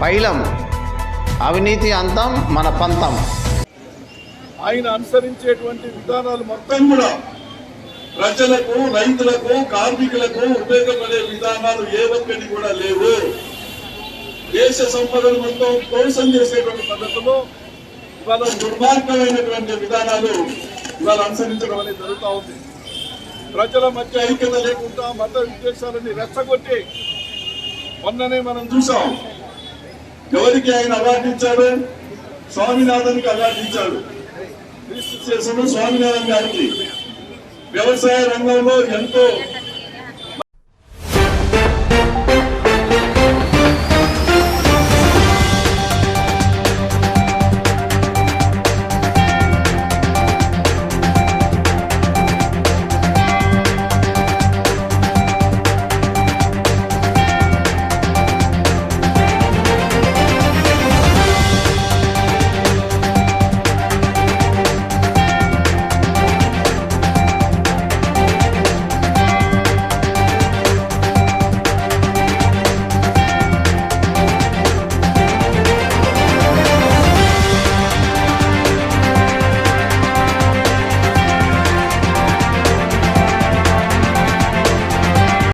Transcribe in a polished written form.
పైలం, అవినీతి అంతం మన పంతం. ఆయన అనుసరించేటువంటి విధానాలు మొత్తం కూడా ప్రజలకు, రైతులకు, కార్మికులకు ఉపయోగపడే విధానాలు ఏ ఒక్కటి కూడా లేవు. దేశ సంపదను మొత్తం ధ్వంసం చేసేటువంటి పద్ధతిలో ఇవాళ దుర్మార్గమైనటువంటి విధానాలు ఇవాళ అనుసరించడం అనేది జరుగుతూ ఉంది. ప్రజల మధ్య ఐక్యత లేకుండా మత విద్వేషాలని రెచ్చగొట్టి మొన్ననే మనం చూసాం. ఎవరికి ఆయన అవార్డు ఇచ్చాడు? స్వామినాథన్కి అవార్డు ఇచ్చాడు. క్రీస్తు చేసిన స్వామినాథన్ గారికి వ్యవసాయ రంగంలో ఎంతో